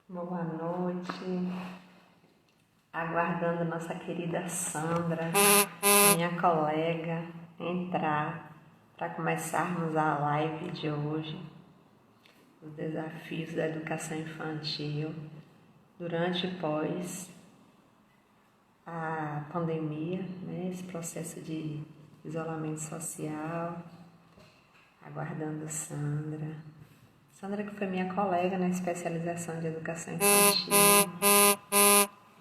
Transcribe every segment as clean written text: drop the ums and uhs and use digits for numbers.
Boa noite, aguardando nossa querida Sandra, minha colega, entrar para começarmos a live de hoje, os desafios da educação infantil durante e pós a pandemia, né, esse processo de isolamento social, aguardando Sandra. Sandra, que foi minha colega na especialização de educação infantil,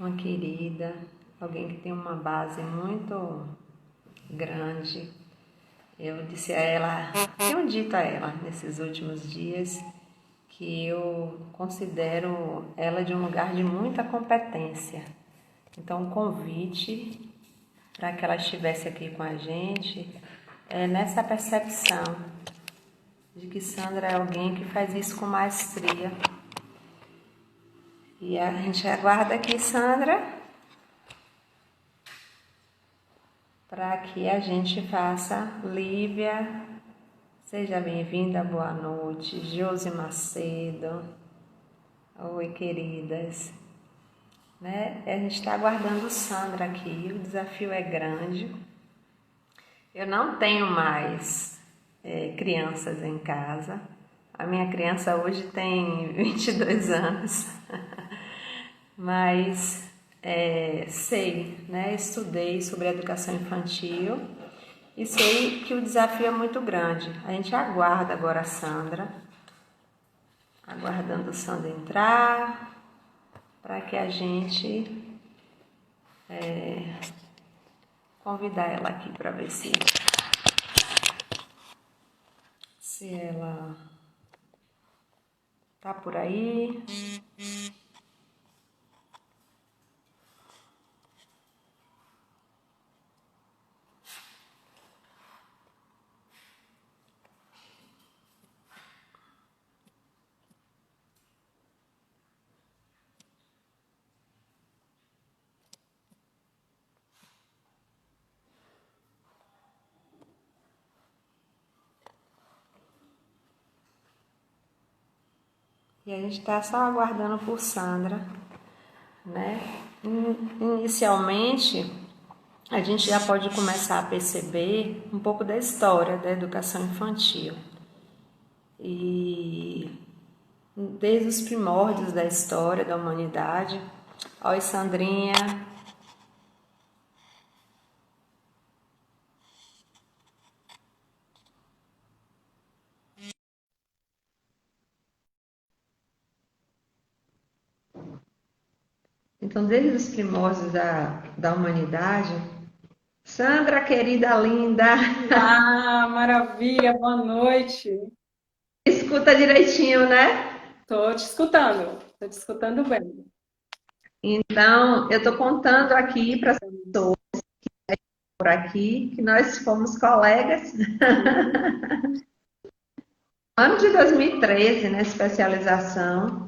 uma querida, alguém que tem uma base muito grande. Eu disse a ela, tenho dito a ela nesses últimos dias que eu considero ela de um lugar de muita competência. Então, o convite para que ela estivesse aqui com a gente é nessa percepção de que Sandra é alguém que faz isso com maestria. E a gente aguarda aqui, Sandra, para que a gente faça. Lívia, seja bem-vinda, boa noite. Josi Macedo, oi, queridas. Né? A gente está aguardando Sandra aqui, o desafio é grande. Eu não tenho mais crianças em casa. A minha criança hoje tem 22 anos, mas sei, né? Estudei sobre educação infantil e sei que o desafio é muito grande. A gente aguarda agora a Sandra, aguardando a Sandra entrar, para que a gente convidar ela aqui para ver se ela tá por aí. E a gente está só aguardando por Sandra, né? Inicialmente, a gente já pode começar a perceber um pouco da história da educação infantil. E desde os primórdios da história da humanidade. Oi, Sandrinha. Então, desde os primórdios da humanidade, Sandra, querida, linda. Ah, maravilha, boa noite. Escuta direitinho, né? Tô te escutando bem. Então, eu estou contando aqui para as pessoas por aqui que nós fomos colegas no ano de 2013, na especialização,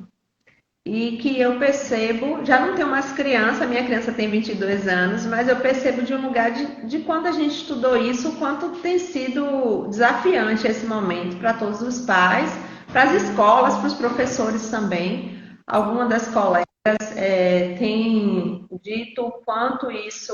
e que eu percebo, já não tenho mais criança, minha criança tem 22 anos, mas eu percebo de um lugar de quando a gente estudou isso, o quanto tem sido desafiante esse momento para todos os pais, para as escolas, para os professores também. Algumas das colegas têm dito o quanto isso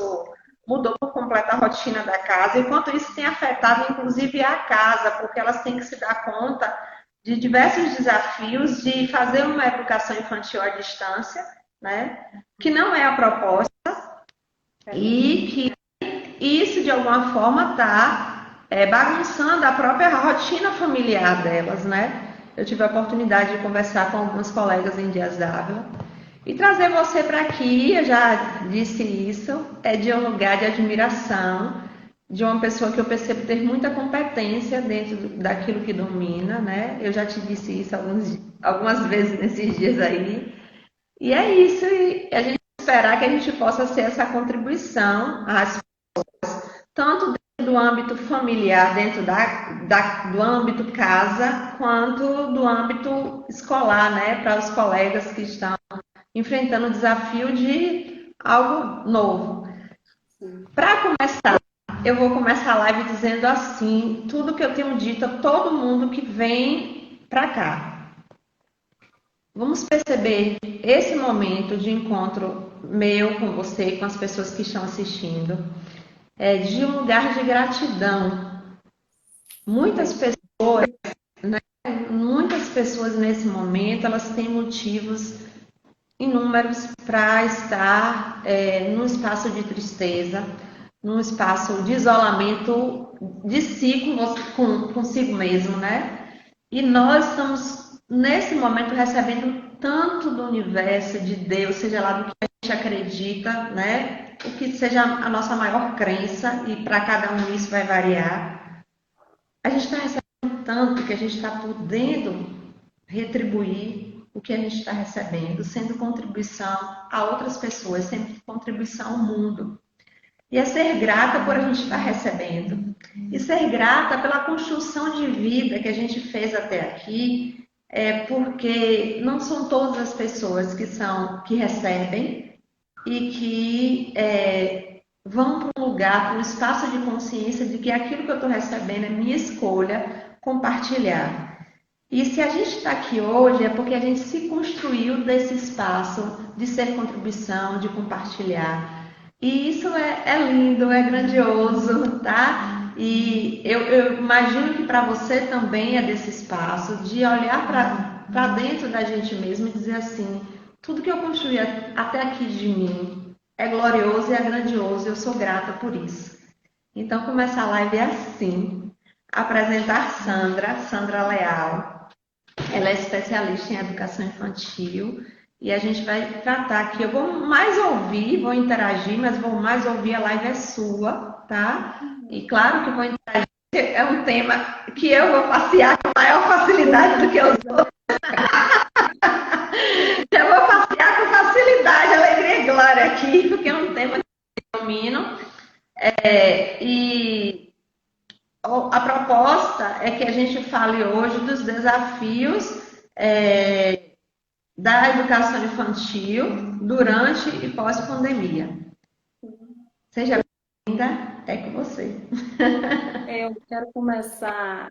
mudou por completo a rotina da casa e quanto isso tem afetado inclusive a casa, porque elas têm que se dar conta de diversos desafios de fazer uma educação infantil à distância, né? Que não é a proposta e que isso de alguma forma está bagunçando a própria rotina familiar delas, né? Eu tive a oportunidade de conversar com algumas colegas em Dias d'Ávila e trazer você para aqui, eu já disse isso, é de um lugar de admiração, de uma pessoa que eu percebo ter muita competência dentro daquilo que domina, né? Eu já te disse isso algumas vezes nesses dias aí. E é isso, e a gente esperar que a gente possa ser essa contribuição, tanto dentro do âmbito familiar, dentro do âmbito casa, quanto do âmbito escolar, né? Para os colegas que estão enfrentando o desafio de algo novo. Para começar, eu vou começar a live dizendo assim, tudo que eu tenho dito a todo mundo que vem para cá. Vamos perceber esse momento de encontro meu com você e com as pessoas que estão assistindo, de um lugar de gratidão. Muitas pessoas, muitas pessoas nesse momento, elas têm motivos inúmeros para estar num espaço de tristeza, num espaço de isolamento de si consigo mesmo, né? E nós estamos, nesse momento, recebendo tanto do universo, de Deus, seja lá do que a gente acredita, né? O que seja a nossa maior crença, e para cada um isso vai variar. A gente está recebendo tanto que a gente está podendo retribuir o que a gente está recebendo, sendo contribuição a outras pessoas, sendo contribuição ao mundo. E é ser grata por a gente estar recebendo. E ser grata pela construção de vida que a gente fez até aqui, porque não são todas as pessoas que recebem e que vão para um lugar, para um espaço de consciência de que aquilo que eu estou recebendo é minha escolha compartilhar. E se a gente está aqui hoje é porque a gente se construiu desse espaço de ser contribuição, de compartilhar. E isso é lindo, é grandioso, tá? E eu imagino que para você também é desse espaço de olhar para dentro da gente mesmo e dizer assim: tudo que eu construí até aqui de mim é glorioso e é grandioso, e eu sou grata por isso. Então, começa a live assim: apresentar Sandra Leal. Ela é especialista em educação infantil e a gente vai tratar aqui. Eu vou mais ouvir, vou interagir, mas vou mais ouvir. A live é sua, tá? E claro que vou interagir. É um tema que eu vou passear com maior facilidade do que os outros. Eu vou passear com facilidade, alegria e glória aqui, porque é um tema que eu domino. E a proposta é que a gente fale hoje dos desafios da educação infantil durante e pós-pandemia. Seja bem-vinda, é com você. Eu quero começar.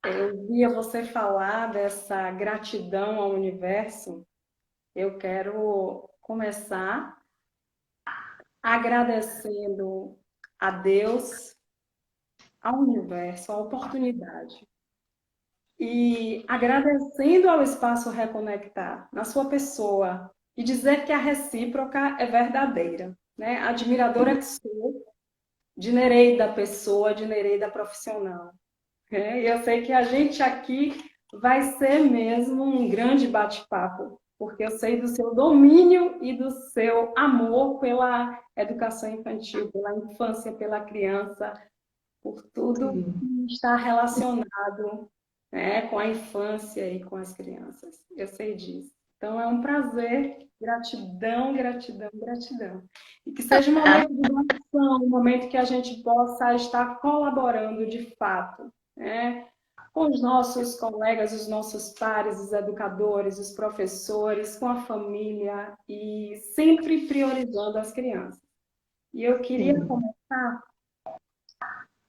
Eu via você falar dessa gratidão ao universo. Eu quero começar agradecendo a Deus, ao universo, a oportunidade. E agradecendo ao Espaço Reconectar, na sua pessoa, e dizer que a recíproca é verdadeira, né? Admiradora que sou de Nereida pessoa, de Nereida profissional. E eu sei que a gente aqui vai ser mesmo um grande bate-papo, porque eu sei do seu domínio e do seu amor pela educação infantil, pela infância, pela criança, por tudo que está relacionado, né, com a infância e com as crianças. Eu sei disso. Então, é um prazer. Gratidão, gratidão, gratidão. E que seja um momento de doação, um momento que a gente possa estar colaborando de fato, né, com os nossos colegas, os nossos pares, os educadores, os professores, com a família e sempre priorizando as crianças. E eu queria começar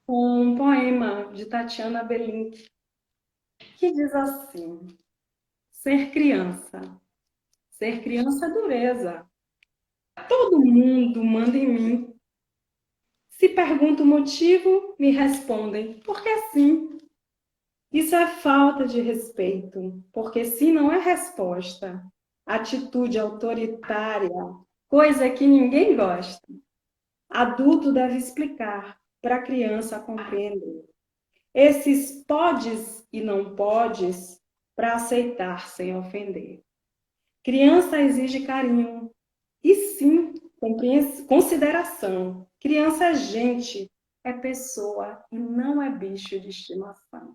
com um poema de Tatiana Belink, que diz assim: ser criança. Ser criança é dureza. Todo mundo manda em mim. Se pergunto o motivo, me respondem, porque sim. Isso é falta de respeito, porque sim não é resposta. Atitude autoritária, coisa que ninguém gosta. Adulto deve explicar para a criança compreender. Esses podes e não podes para aceitar sem ofender. Criança exige carinho e sim consideração. Criança é gente, é pessoa e não é bicho de estimação.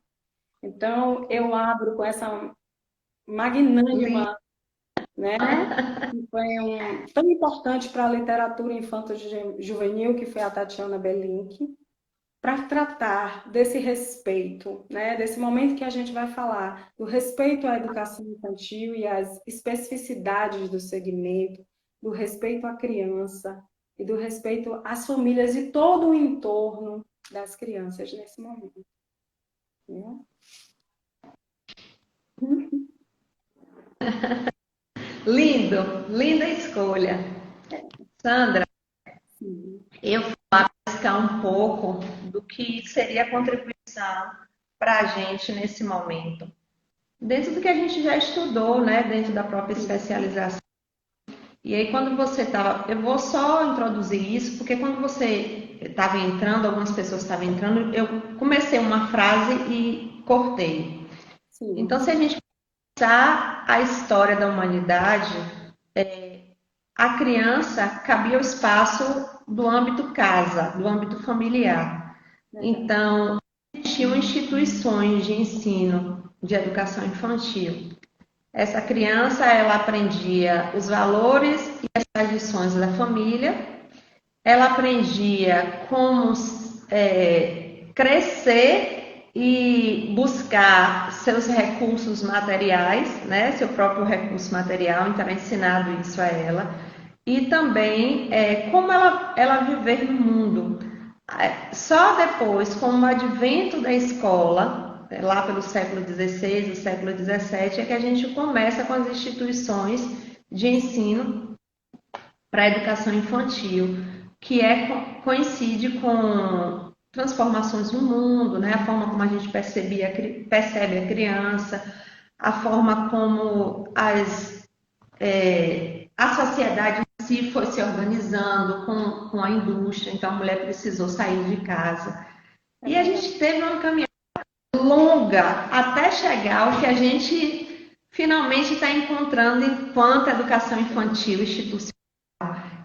Então eu abro com essa magnânima, né, que foi tão importante para a literatura infanto-juvenil, que foi a Tatiana Belink, para tratar desse respeito, né? Desse momento que a gente vai falar do respeito à educação infantil e às especificidades do segmento, do respeito à criança e do respeito às famílias e todo o entorno das crianças nesse momento. Né? Lindo, linda escolha. Sandra, Sim, eu vou buscar um pouco do que seria a contribuição para a gente nesse momento. Dentro do que a gente já estudou, né, dentro da própria sim, especialização. E aí, quando você estava. Eu vou só introduzir isso, porque quando você estava entrando, algumas pessoas estavam entrando, eu comecei uma frase e cortei. Então, sim, se a gente pensar a história da humanidade, a criança cabia o espaço do âmbito casa, do âmbito familiar. verdade. Então, existiam instituições de ensino de educação infantil. Essa criança, ela aprendia os valores e as tradições da família, ela aprendia como crescer e buscar seus recursos materiais, né, seu próprio recurso material, então era ensinado isso a ela, e também como ela viver no mundo. Só depois, com o advento da escola, lá pelo século XVI, o século XVII, é que a gente começa com as instituições de ensino para a educação infantil, que coincide com transformações no mundo, né? A forma como a gente percebe a criança, a forma como a sociedade em si foi se organizando com a indústria, então a mulher precisou sair de casa. É E a verdade. gente teve uma caminhada longa até chegar ao que a gente finalmente está encontrando enquanto educação infantil institucional.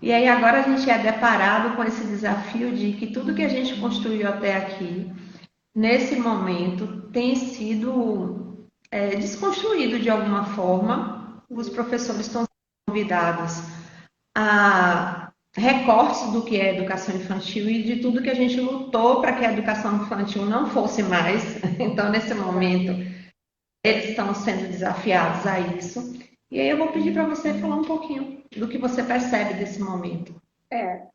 E aí agora a gente é deparado com esse desafio de que tudo que a gente construiu até aqui, nesse momento, tem sido desconstruído de alguma forma. Os professores estão convidados a recortes do que é educação infantil e de tudo que a gente lutou para que a educação infantil não fosse mais. Então, nesse momento, eles estão sendo desafiados a isso. E aí eu vou pedir para você falar um pouquinho do que você percebe desse momento.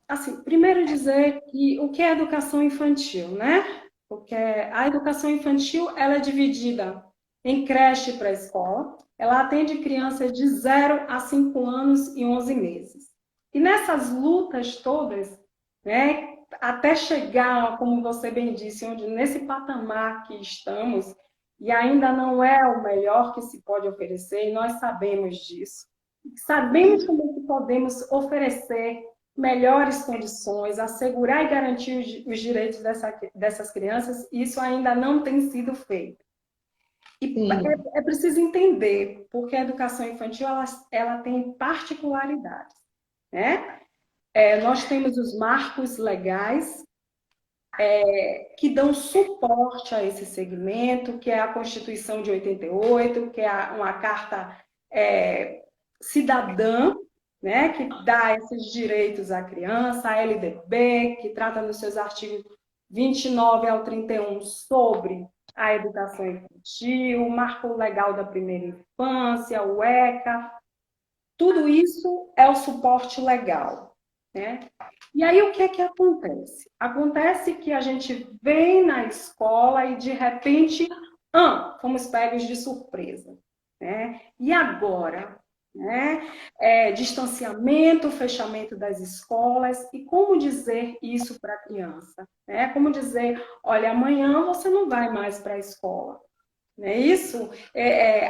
Assim, primeiro dizer que o que é educação infantil, né? Porque a educação infantil, ela é dividida em creche e pré-escola. Ela atende crianças de 0 a 5 anos e 11 meses. E nessas lutas todas, né, até chegar, como você bem disse, onde nesse patamar que estamos, e ainda não é o melhor que se pode oferecer, e nós sabemos disso. Sabemos também que podemos oferecer melhores condições, assegurar e garantir os direitos dessas crianças, isso ainda não tem sido feito. E Sim, é preciso entender, porque a educação infantil ela tem particularidades, né? Nós temos os marcos legais que dão suporte a esse segmento, que é a Constituição de 88, que é uma carta cidadã, né, que dá esses direitos à criança, a LDB, que trata nos seus artigos 29 ao 31 sobre a educação infantil, o Marco Legal da Primeira Infância, o ECA, tudo isso é o suporte legal, né? E aí o que é que acontece? Acontece que a gente vem na escola e de repente, fomos pegos de surpresa, né? E agora, né? Distanciamento, fechamento das escolas e como dizer isso para a criança, né? Como dizer, olha, amanhã você não vai mais para a escola. Não é isso?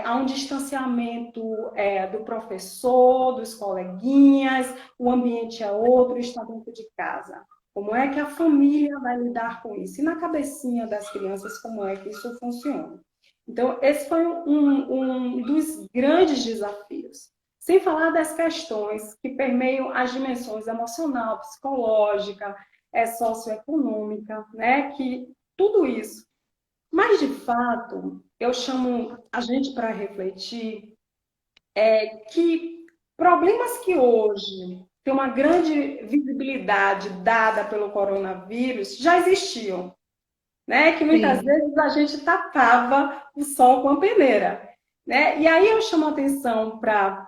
Há um distanciamento do professor, dos coleguinhas, o ambiente é outro, está dentro de casa. Como é que a família vai lidar com isso? E na cabecinha das crianças, como é que isso funciona? Então, esse foi um dos grandes desafios. Sem falar das questões que permeiam as dimensões emocional, psicológica, socioeconômica, né? Que tudo isso. Mas, de fato, eu chamo a gente para refletir que problemas que hoje têm uma grande visibilidade dada pelo coronavírus já existiam, né? Que muitas sim. vezes a gente tapava o sol com a peneira, né? E aí eu chamo a atenção para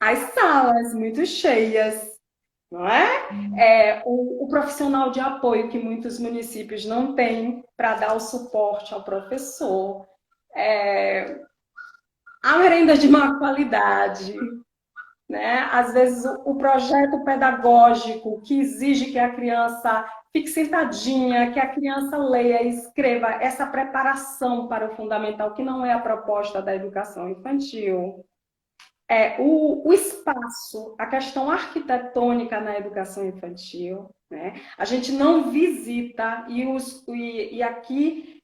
as salas muito cheias, não é? O profissional de apoio que muitos municípios não têm para dar o suporte ao professor. a merenda de má qualidade, né? Às vezes o projeto pedagógico que exige que a criança fique sentadinha, que a criança leia e escreva essa preparação para o fundamental, que não é a proposta da educação infantil. O espaço, a questão arquitetônica na educação infantil, né? A gente não visita e aqui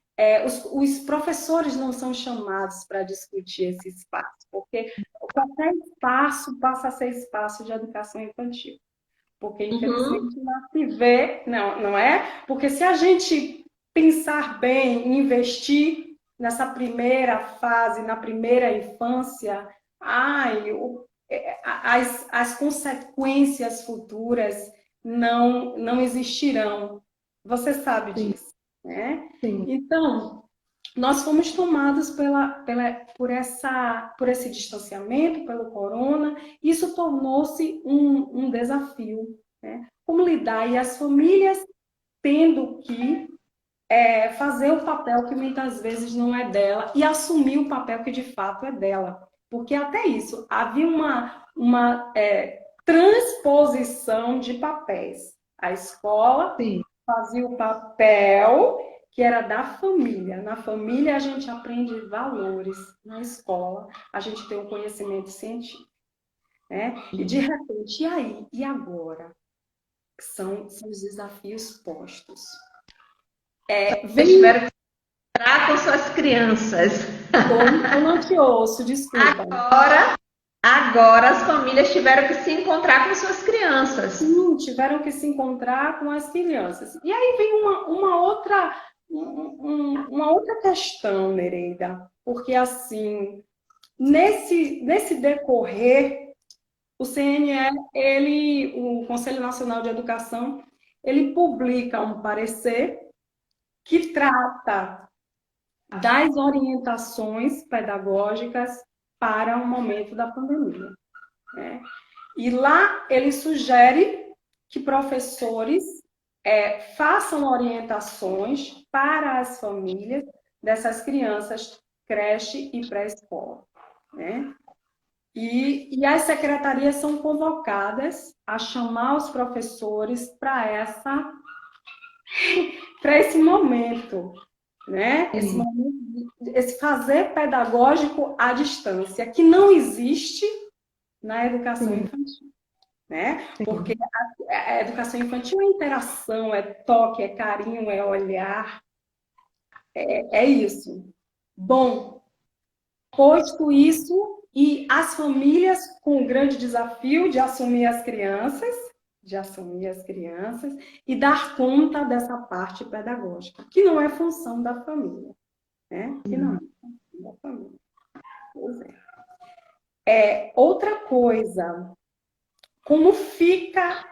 os professores não são chamados para discutir esse espaço, porque qualquer espaço passa a ser espaço de educação infantil, porque Uhum. infelizmente não se vê, não é? Porque se a gente pensar bem, investir nessa primeira fase, na primeira infância, ai, as consequências futuras não existirão. Você sabe Sim, disso, né? sim. Então, nós fomos tomados por esse distanciamento, pelo corona. Isso tornou-se um desafio, né? Como lidar? E as famílias tendo que fazer o papel que muitas vezes não é dela e assumir o papel que de fato é dela. Porque até isso, havia uma transposição de papéis. A escola Sim. fazia o papel que era da família. Na família a gente aprende valores, na escola a gente tem um conhecimento científico, né? E de repente, e aí? E agora? São os desafios postos. Eles Vem, tiveram que entrar com suas crianças. eu não te ouço, desculpa. Agora, agora as famílias tiveram que se encontrar com suas crianças. Sim, tiveram que se encontrar com as crianças. E aí vem uma outra questão, Nereida, porque assim, nesse decorrer, o CNE, o Conselho Nacional de Educação, ele publica um parecer que trata das orientações pedagógicas para o momento da pandemia, né? E lá ele sugere que professores façam orientações para as famílias dessas crianças creche e pré-escola, né? E as secretarias são convocadas a chamar os professores para esse momento, né? Esse Sim, momento, esse fazer pedagógico à distância, que não existe na educação sim, infantil, né? Porque sim. a educação infantil é interação, é toque, é carinho, é olhar, é isso. Bom, posto isso, e as famílias com o grande desafio de assumir as crianças e dar conta dessa parte pedagógica, que não é função da família, né? Que não é função da família. Pois é. Outra coisa, como fica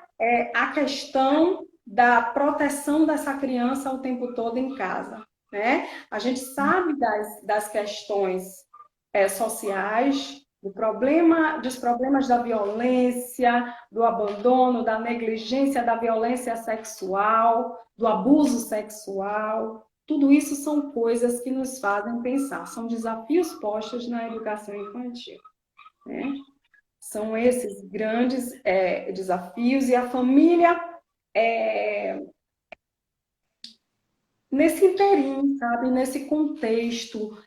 a questão da proteção dessa criança o tempo todo em casa, né? A gente sabe das questões sociais, dos problemas da violência, do abandono, da negligência, da violência sexual, do abuso sexual. Tudo isso são coisas que nos fazem pensar, são desafios postos na educação infantil, né? São esses grandes desafios, e a família nesse interim, sabe? Nesse contexto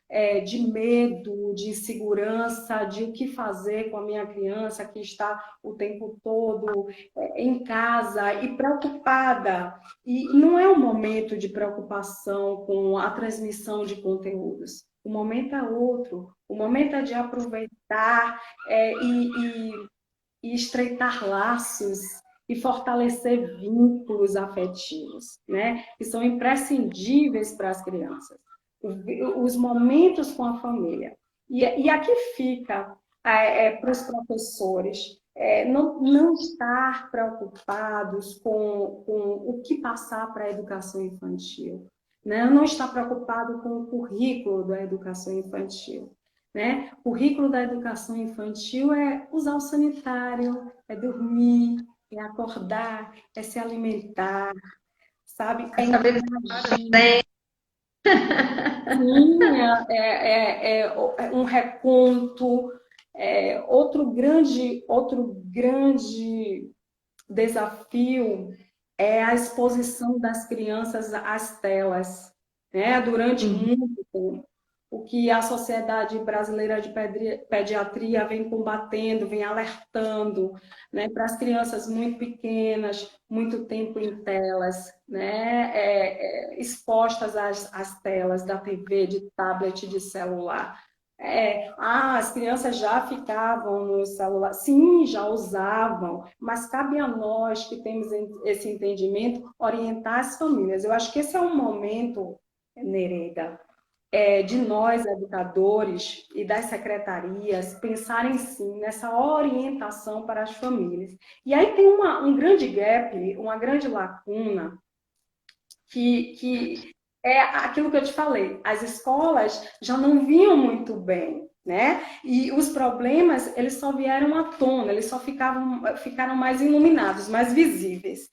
de medo, de insegurança, de o que fazer com a minha criança que está o tempo todo em casa e preocupada. E não é um momento de preocupação com a transmissão de conteúdos. O momento é outro. O momento é de aproveitar e estreitar laços e fortalecer vínculos afetivos, né? Que são imprescindíveis para as crianças. Os momentos com a família. E aqui fica para os professores não estar preocupados com o que passar para a educação infantil, né? Não estar preocupado com o currículo da educação infantil, né? O currículo da educação infantil é usar o sanitário, é dormir, é acordar, é se alimentar, sabe? É Saber interagir. Sim, é um reconto. Outro grande desafio é a exposição das crianças às telas, né? Durante Sim. muito tempo. O que a Sociedade Brasileira de Pediatria vem combatendo, vem alertando, né? Para as crianças muito pequenas, muito tempo em telas, né? Expostas às telas da TV, de tablet, de celular. As crianças já ficavam no celular. Sim, já usavam, mas cabe a nós que temos esse entendimento orientar as famílias. Eu acho que esse é um momento, Nereida, de nós, educadores e das secretarias, pensarem sim nessa orientação para as famílias. E aí tem um grande gap, uma grande lacuna que é aquilo que eu te falei, as escolas já não vinham muito bem, né? E os problemas, eles só vieram à tona, eles só ficaram mais iluminados, mais visíveis.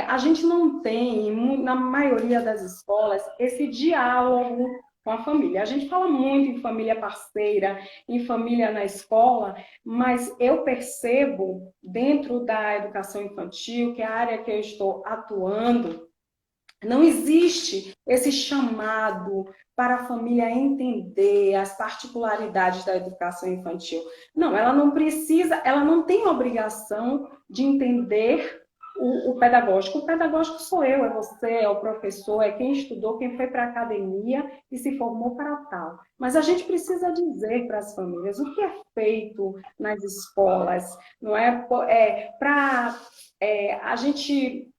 A gente não tem, na maioria das escolas, esse diálogo com a família. A gente fala muito em família parceira, em família na escola, mas eu percebo, dentro da educação infantil, que é a área que eu estou atuando, não existe esse chamado para a família entender as particularidades da educação infantil. Não, ela não precisa, ela não tem obrigação de entender o pedagógico. O pedagógico sou eu, é você, é o professor, é quem estudou, quem foi para a academia e se formou para tal. Mas a gente precisa dizer para as famílias o que é feito nas escolas, não é? Para a gente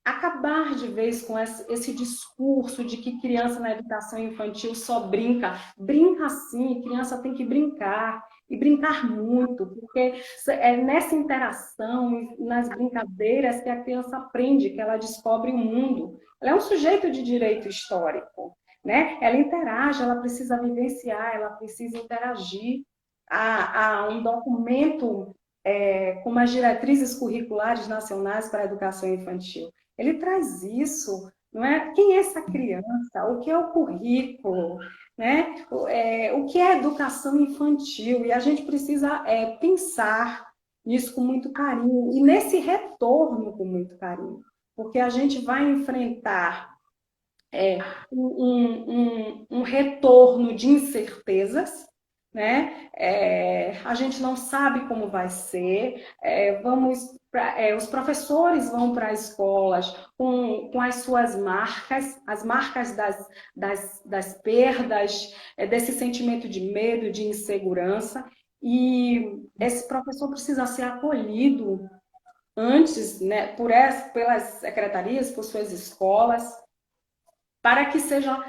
acabar de vez com esse discurso de que criança na educação infantil só brinca. Brinca sim, criança tem que brincar, e brincar muito, porque é nessa interação, nas brincadeiras, que a criança aprende, que ela descobre o mundo. Ela é um sujeito de direito histórico, né? Ela interage, ela precisa vivenciar, ela precisa interagir. Há um documento como as diretrizes curriculares nacionais para a educação infantil. Ele traz isso, não é? Quem é essa criança? O que é o currículo? Né? O que é educação infantil? E a gente precisa pensar nisso com muito carinho e nesse retorno com muito carinho, porque a gente vai enfrentar um retorno de incertezas, né? A gente não sabe como vai ser. Os professores vão para as escolas com as suas marcas, as marcas das perdas, desse sentimento de medo, de insegurança. E esse professor precisa ser acolhido antes, né, pelas secretarias, por suas escolas, para que seja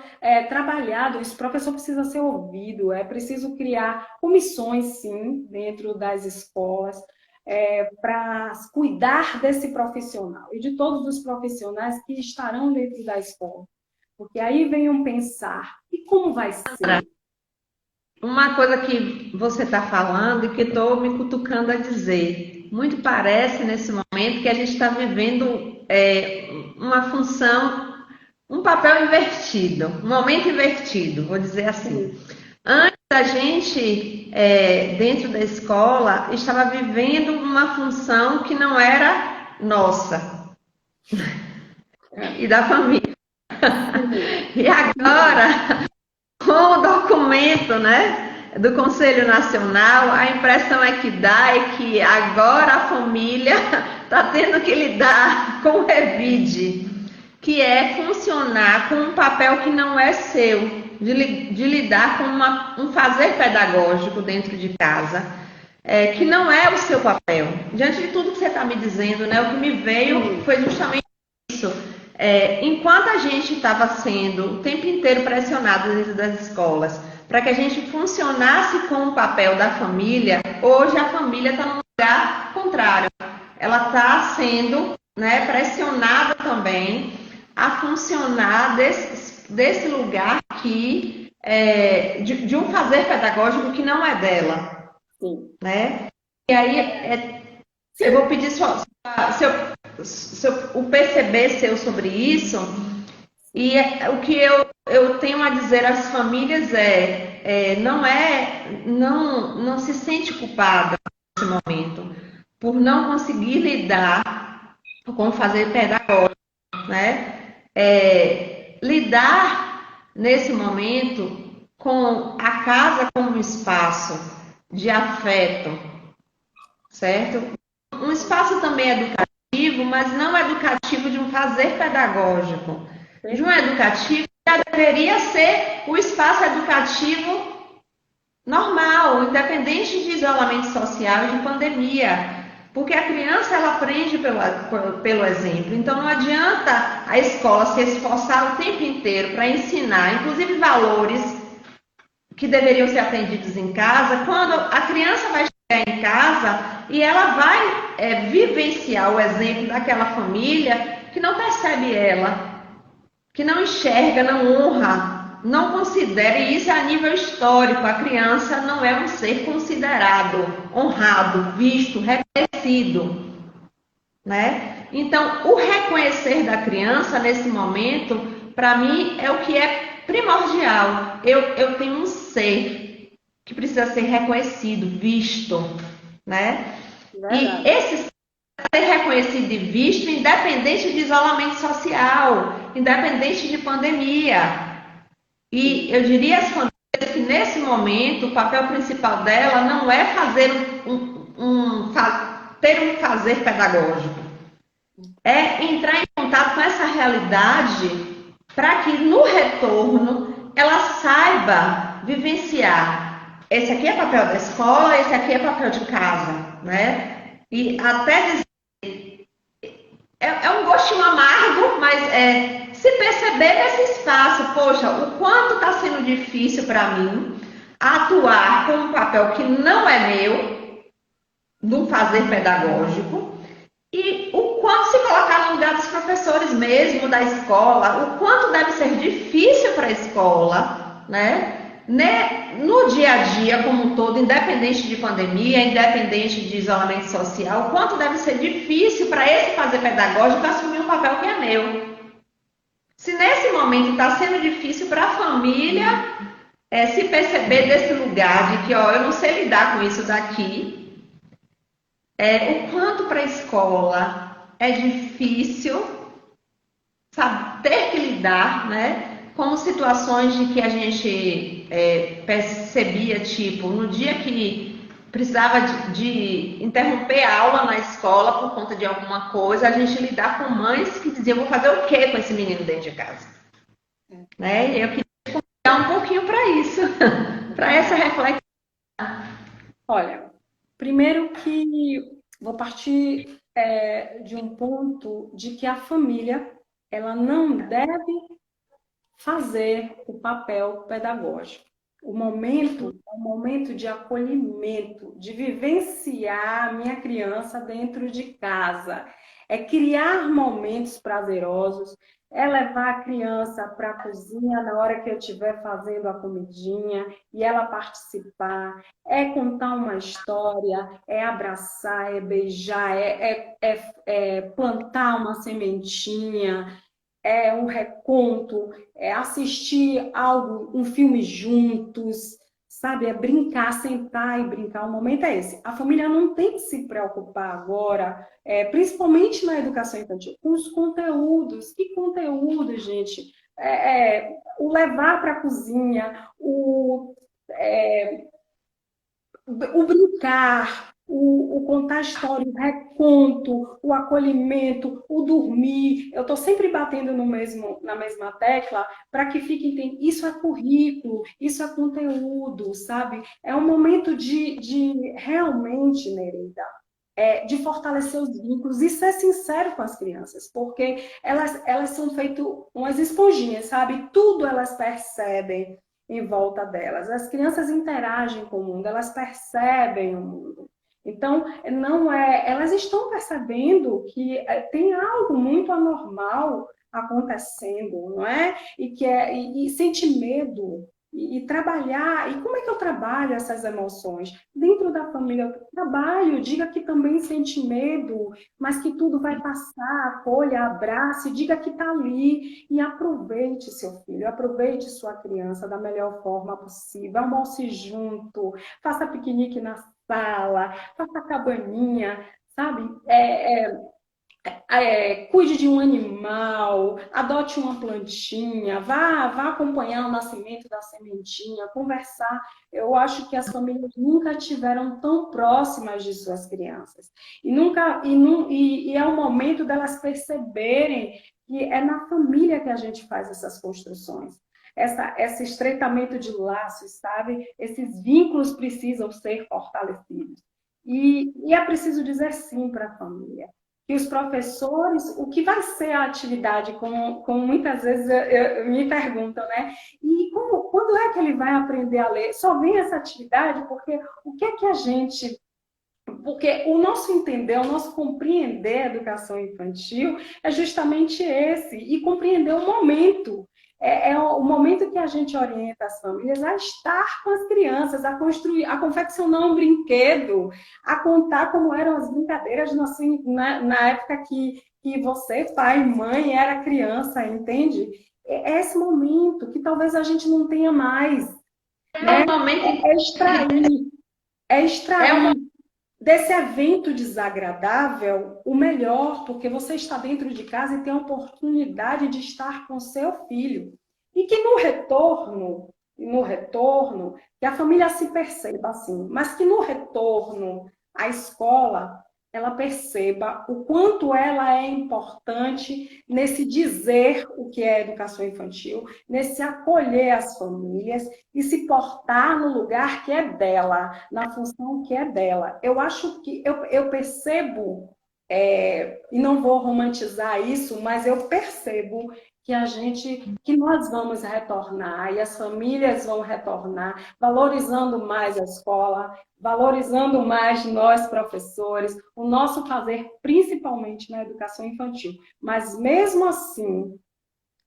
trabalhado. Esse professor precisa ser ouvido, é preciso criar comissões, sim, dentro das escolas, para cuidar desse profissional e de todos os profissionais que estarão dentro da escola. Porque aí venham pensar, e como vai ser? Uma coisa que você está falando e que estou me cutucando a dizer, muito parece nesse momento que a gente está vivendo uma função, um papel invertido, um momento invertido, vou dizer assim. Sim, Antes a gente, dentro da escola, estava vivendo uma função que não era nossa e da família. sim, E agora, com o documento, né, do Conselho Nacional, a impressão que dá é que agora a família está tendo que lidar com o revide, que é funcionar com um papel que não é seu, de lidar com um fazer pedagógico dentro de casa, que não é o seu papel. Diante de tudo que você está me dizendo, né, o que me veio sim, foi justamente isso. Enquanto a gente estava sendo o tempo inteiro pressionado dentro das escolas para que a gente funcionasse com o papel da família, hoje a família está no lugar contrário. Ela está sendo, né, pressionada também a funcionar desse lugar de um fazer pedagógico que não é dela, sim. né? E aí eu vou pedir o perceber seu sobre isso, E o que eu tenho a dizer às famílias não se sente culpada nesse momento por não conseguir lidar com fazer pedagógico, né? Lidar nesse momento com a casa como um espaço de afeto, certo? Um espaço também educativo, mas não educativo de um fazer pedagógico, de um educativo que já deveria ser o espaço educativo normal, independente de isolamento social e de pandemia. Porque a criança ela aprende pelo exemplo. Então não adianta a escola se esforçar o tempo inteiro para ensinar, inclusive valores que deveriam ser aprendidos em casa, quando a criança vai chegar em casa e ela vai vivenciar o exemplo daquela família que não percebe ela, que não enxerga, não honra, não considera, e isso é a nível histórico, a criança não é um ser considerado, honrado, visto, reconhecido, né? Então, o reconhecer da criança nesse momento, para mim, é o que é primordial. Eu tenho um ser que precisa ser reconhecido, visto, né? E Verdade. esse ser reconhecido e visto, independente de isolamento social, independente de pandemia. E Sim. eu diria às famílias que nesse momento o papel principal dela não é fazer ter um fazer pedagógico, é entrar em contato com essa realidade para que no retorno ela saiba vivenciar. Esse aqui é papel da escola, esse aqui é papel de casa, né? E até dizer, é um gostinho amargo, mas se perceber nesse espaço, poxa, o quanto está sendo difícil para mim atuar com um papel que não é meu, de um fazer pedagógico, e o quanto se colocar no lugar dos professores mesmo, da escola, o quanto deve ser difícil para a escola, né? No dia a dia como um todo, independente de pandemia, independente de isolamento social, o quanto deve ser difícil para esse fazer pedagógico assumir um papel que é meu. Se nesse momento está sendo difícil para a família se perceber desse lugar de que ó, eu não sei lidar com isso daqui, o quanto para a escola é difícil, sabe, ter que lidar, né, com situações de que a gente percebia, tipo, no dia que precisava de interromper a aula na escola por conta de alguma coisa, a gente lidar com mães que diziam, vou fazer o quê com esse menino dentro de casa? Né? E eu queria dar um pouquinho para isso, para essa reflexão. Olha, primeiro que vou partir de um ponto de que a família ela não deve fazer o papel pedagógico. O momento é um momento de acolhimento, de vivenciar a minha criança dentro de casa. É criar momentos prazerosos, é levar a criança para a cozinha na hora que eu estiver fazendo a comidinha e ela participar, é contar uma história, é abraçar, é beijar, é plantar uma sementinha, é um reconto, é assistir algo, um filme juntos, sabe? É brincar, sentar e brincar. O momento é esse. A família não tem que se preocupar agora, principalmente na educação infantil, com os conteúdos. Que conteúdo, gente? O levar para a cozinha, o brincar, o contar história, o reconto, o acolhimento, o dormir. Eu estou sempre batendo na mesma tecla para que fique entendendo. Isso é currículo, isso é conteúdo, sabe? É um momento de realmente, Nereida, de fortalecer os vínculos e ser sincero com as crianças, porque elas são feitas umas esponjinhas, sabe? Tudo elas percebem em volta delas. As crianças interagem com o mundo, elas percebem o mundo. Então, não é, elas estão percebendo que tem algo muito anormal acontecendo, não é? E sente medo. e trabalhar. E como é que eu trabalho essas emoções? Dentro da família, eu trabalho, diga que também sente medo, mas que tudo vai passar, acolha, abrace, diga que está ali e aproveite seu filho, aproveite sua criança da melhor forma possível, almoce junto, faça piquenique na sala, faça cabaninha, sabe? Cuide de um animal, adote uma plantinha, vá acompanhar o nascimento da sementinha, conversar. Eu acho que as famílias nunca tiveram tão próximas de suas crianças. E nunca e é o momento delas perceberem que é na família que a gente faz essas construções. Esse estreitamento de laços, sabe? Esses vínculos precisam ser fortalecidos. E é preciso dizer sim para a família que os professores, o que vai ser a atividade, como muitas vezes me perguntam, né? E quando é que ele vai aprender a ler? Só vem essa atividade porque o que é que a gente. Porque o nosso entender, o nosso compreender a educação infantil é justamente esse, e compreender o momento. É o momento que a gente orienta as famílias a estar com as crianças, a construir, a confeccionar um brinquedo, a contar como eram as brincadeiras na época que você, pai, mãe, era criança, entende? É esse momento que talvez a gente não tenha mais, É né? um momento. É extrair, é É extrair um desse evento desagradável, o melhor, porque você está dentro de casa e tem a oportunidade de estar com seu filho. E que no retorno, que a família se perceba assim, mas que no retorno à escola, ela perceba o quanto ela é importante nesse dizer o que é educação infantil, nesse acolher as famílias e se portar no lugar que é dela, na função que é dela. Eu acho que eu percebo, e não vou romantizar isso, mas eu percebo que nós vamos retornar e as famílias vão retornar, valorizando mais a escola, valorizando mais nós professores, o nosso fazer, principalmente na educação infantil. Mas mesmo assim,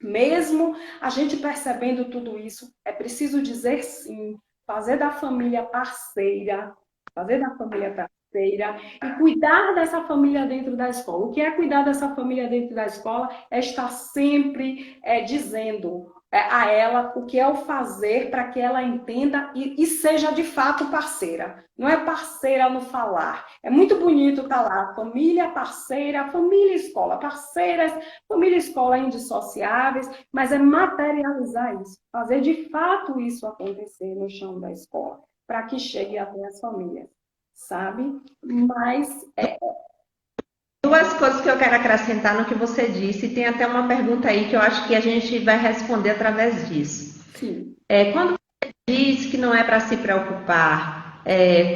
mesmo a gente percebendo tudo isso, é preciso dizer sim, fazer da família parceira, fazer da família parceira e cuidar dessa família dentro da escola. O que é cuidar dessa família dentro da escola? É estar sempre dizendo a ela o que é o fazer para que ela entenda e seja de fato parceira. Não é parceira no falar. É muito bonito estar lá, família parceira, família escola, parceiras, família escola indissociáveis, mas é materializar isso, fazer de fato isso acontecer no chão da escola, para que chegue até as famílias, sabe? Mas duas coisas que eu quero acrescentar no que você disse, e tem até uma pergunta aí que eu acho que a gente vai responder através disso. sim, Quando você diz que não é para se preocupar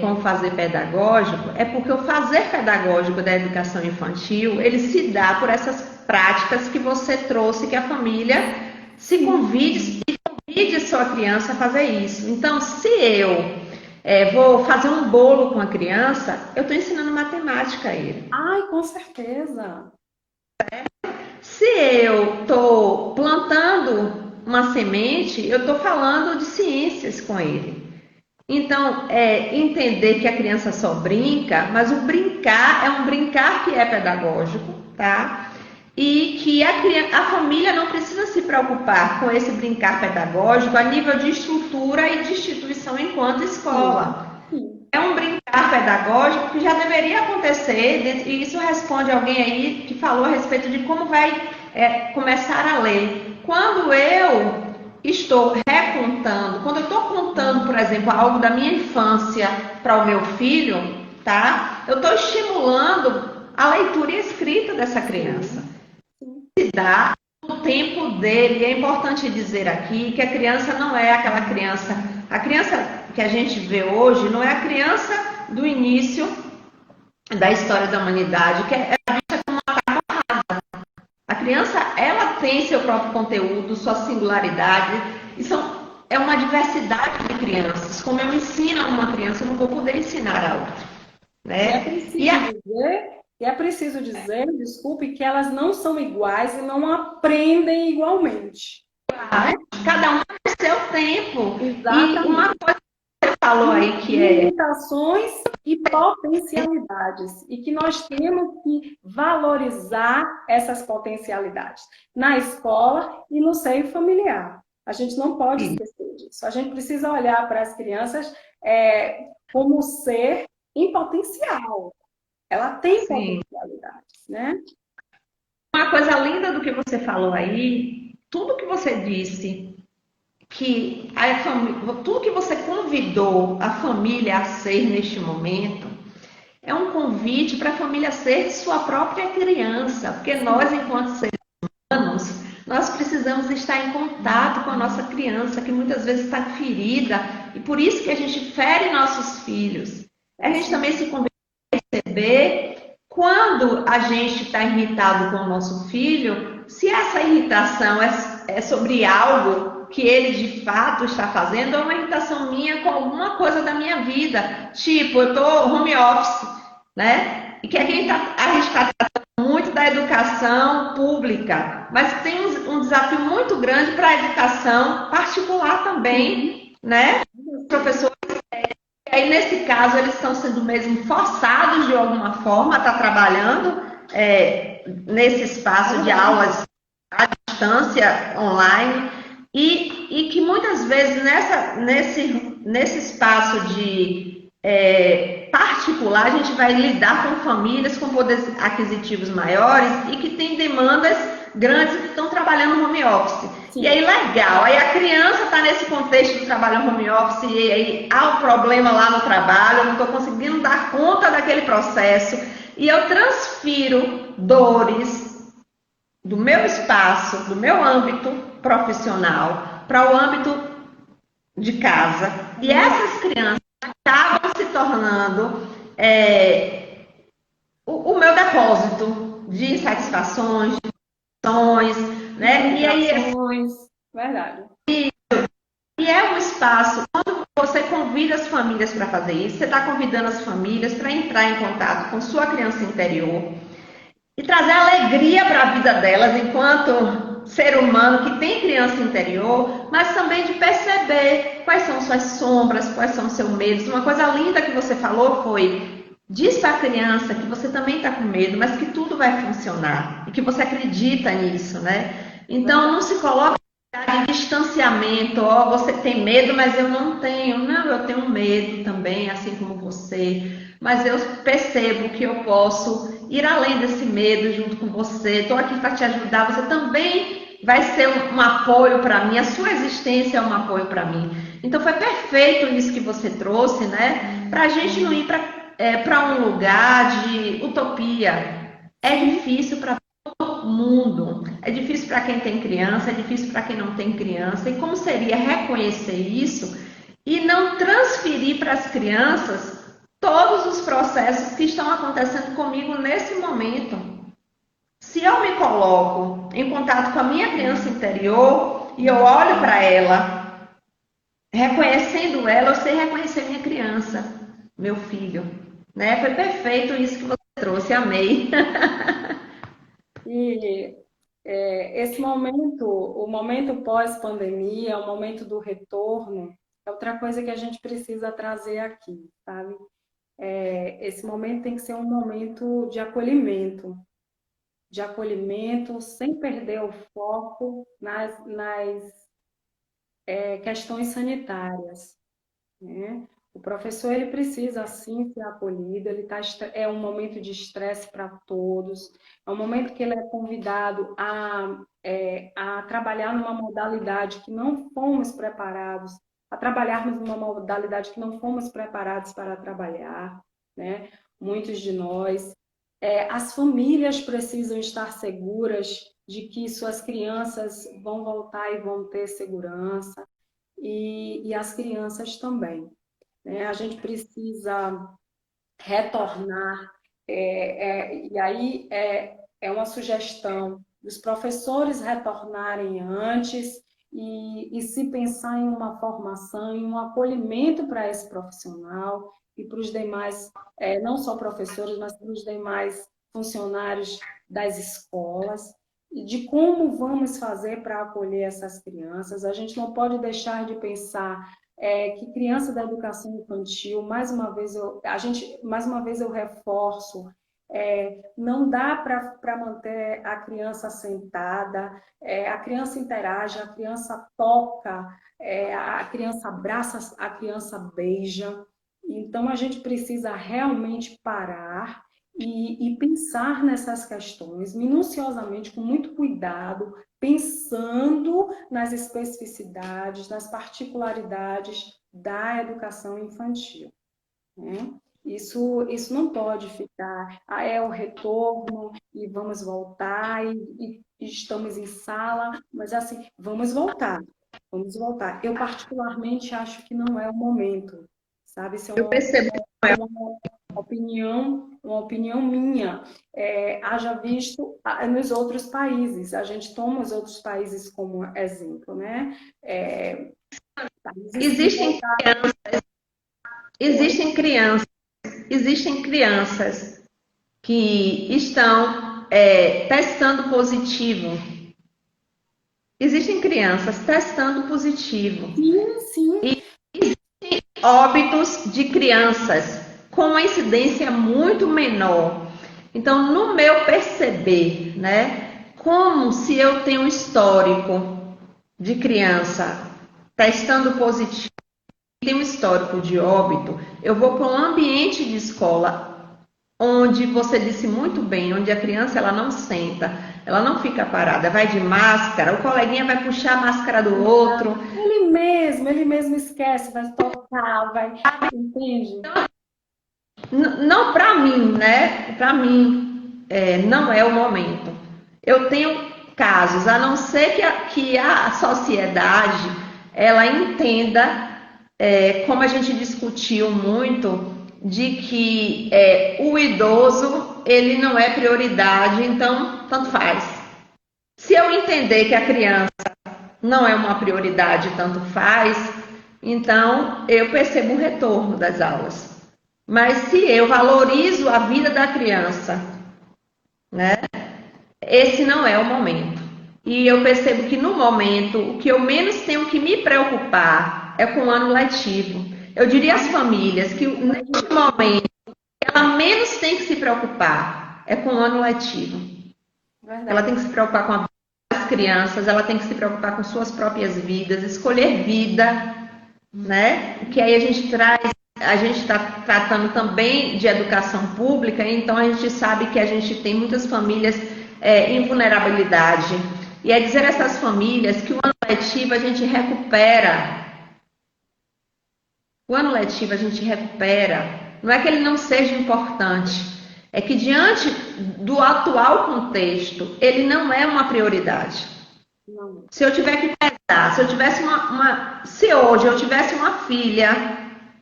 com o fazer pedagógico, é porque o fazer pedagógico da educação infantil, ele se dá por essas práticas que você trouxe, que a família se convide e convide sua criança a fazer isso. Então, se eu vou fazer um bolo com a criança, eu estou ensinando matemática a ele. ai, com certeza. Se eu estou plantando uma semente, eu estou falando de ciências com ele. Então, entender que a criança só brinca, mas o brincar é um brincar que é pedagógico, tá? E que a família não precisa se preocupar com esse brincar pedagógico a nível de estrutura e de instituição enquanto escola. Sim, É um brincar pedagógico que já deveria acontecer, e isso responde alguém aí que falou a respeito de como vai começar a ler. Quando eu estou recontando, quando eu estou contando, por exemplo, algo da minha infância para o meu filho, tá? Eu estou estimulando a leitura e a escrita dessa criança. sim, Se dá no tempo dele. É importante dizer aqui que a criança não é aquela criança. A criança que a gente vê hoje não é a criança do início da história da humanidade, que é a criança, ela tem seu próprio conteúdo, sua singularidade, e é uma diversidade de crianças. Como eu ensino a uma criança, eu não vou poder ensinar a outra, E é né? preciso dizer, desculpe, que elas não são iguais e não aprendem igualmente. cada um tem o seu tempo. Exatamente. E uma coisa que você falou aí que é limitações e potencialidades, e que nós temos que valorizar essas potencialidades na escola e no seio familiar. A gente não pode esquecer disso. A gente precisa olhar para as crianças como ser em potencial. Ela tem potencialidades, né? uma coisa linda do que você falou aí, tudo que você disse, que tudo que você convidou a família a ser neste momento, é um convite para a família ser sua própria criança, porque nós, enquanto seres humanos, nós precisamos estar em contato com a nossa criança, que muitas vezes está ferida, e por isso que a gente fere nossos filhos. A gente também se convida a perceber quando a gente está irritado com o nosso filho, se essa irritação é sobre algo que ele de fato está fazendo, ou uma irritação minha com alguma coisa da minha vida. Tipo, eu estou home office, né? E que a gente está tratando muito da educação pública, mas tem um desafio muito grande para a educação particular também, né? Os professores, aí nesse caso, eles estão sendo mesmo forçados de alguma forma a estar trabalhando nesse espaço de aulas à distância, online, e que muitas vezes nesse espaço de particular, a gente vai lidar com famílias com poderes aquisitivos maiores e que têm demandas grandes que estão trabalhando no home office. Sim. E aí, legal, aí a criança está nesse contexto de trabalho no home office e aí há um problema lá no trabalho, eu não estou conseguindo dar conta daquele processo e eu transfiro dores do meu espaço, do meu âmbito profissional para o âmbito de casa. E essas crianças acabam se tornando o meu depósito de insatisfações, de emoções, né? E aí, verdade. E é um espaço, quando você convida as famílias para fazer isso, você está convidando as famílias para entrar em contato com sua criança interior e trazer alegria para a vida delas enquanto ser humano que tem criança interior, mas também de perceber quais são suas sombras, quais são seus medos. Uma coisa linda que você falou foi: diz para a criança que você também está com medo, mas que tudo vai funcionar e que você acredita nisso, né? Então não se coloque de distanciamento, você tem medo, mas eu não tenho. Não, eu tenho medo também, assim como você. Mas eu percebo que eu posso ir além desse medo junto com você. Estou aqui para te ajudar. Você também vai ser um apoio para mim. A sua existência é um apoio para mim. Então foi perfeito isso que você trouxe, né? Para a gente não ir para um lugar de utopia. É difícil para todo mundo. É difícil para quem tem criança, é difícil para quem não tem criança. E como seria reconhecer isso e não transferir para as crianças todos os processos que estão acontecendo comigo nesse momento? Se eu me coloco em contato com a minha criança interior e eu olho para ela, reconhecendo ela, eu sei reconhecer minha criança, meu filho, né? Foi perfeito isso que você trouxe, amei. E esse momento, o momento pós-pandemia, o momento do retorno, é outra coisa que a gente precisa trazer aqui, sabe? Esse momento tem que ser um momento de acolhimento, sem perder o foco nas questões sanitárias, né? O professor ele precisa sim ser acolhido, é um momento de estresse para todos, é um momento que ele é convidado a trabalhar numa modalidade que não fomos preparados, a trabalharmos numa modalidade que não fomos preparados para trabalhar, né? Muitos de nós. As famílias precisam estar seguras de que suas crianças vão voltar e vão ter segurança, e as crianças também, né? A gente precisa retornar, e aí é uma sugestão dos professores retornarem antes e se pensar em uma formação, em um acolhimento para esse profissional e para os demais, não só professores, mas para os demais funcionários das escolas, de como vamos fazer para acolher essas crianças. A gente não pode deixar de pensar que criança da educação infantil, mais uma vez eu reforço, não dá para manter a criança sentada, a criança interage, a criança toca, a criança abraça, a criança beija. Então, a gente precisa realmente parar e pensar nessas questões minuciosamente, com muito cuidado, pensando nas especificidades, nas particularidades da educação infantil, né? Isso não pode ficar, é o retorno e vamos voltar e estamos em sala, mas assim, vamos voltar, vamos voltar. Eu particularmente acho que não é o momento, sabe? Isso é Eu percebo que uma opinião minha. Haja visto nos outros países, a gente toma os outros países como exemplo, né? existem existem crianças, existem crianças que estão testando positivo. Existem crianças testando positivo. Sim, sim. E óbitos de crianças com uma incidência muito menor. Então, no meu perceber, né, como se eu tenho um histórico de criança testando positivo, tem um histórico de óbito, eu vou para um ambiente de escola onde você disse muito bem, onde a criança ela não senta, ela não fica parada, vai de máscara, o coleguinha vai puxar a máscara do outro. Ele mesmo esquece, vai tocar, vai, entende? Não para mim, né? Para mim não é o momento. Eu tenho casos, a não ser que a sociedade ela entenda, como a gente discutiu muito, de que o idoso ele não é prioridade, então tanto faz. Se eu entender que a criança não é uma prioridade, tanto faz, então eu percebo um retorno das aulas. Mas se eu valorizo a vida da criança, né, esse não é o momento. E eu percebo que no momento, o que eu menos tenho que me preocupar é com o ano letivo. Eu diria às famílias que neste momento, ela menos tem que se preocupar é com o ano letivo. Verdade. Ela tem que se preocupar com a vida das crianças, ela tem que se preocupar com suas próprias vidas, escolher vida, né? Que aí a gente está tratando também de educação pública, então a gente sabe que a gente tem muitas famílias em vulnerabilidade. E é dizer a essas famílias que o ano letivo a gente recupera. O ano letivo a gente recupera. Não é que ele não seja importante, é que diante do atual contexto, ele não é uma prioridade. Não. Se eu tiver que pesar, se eu tivesse se hoje eu tivesse uma filha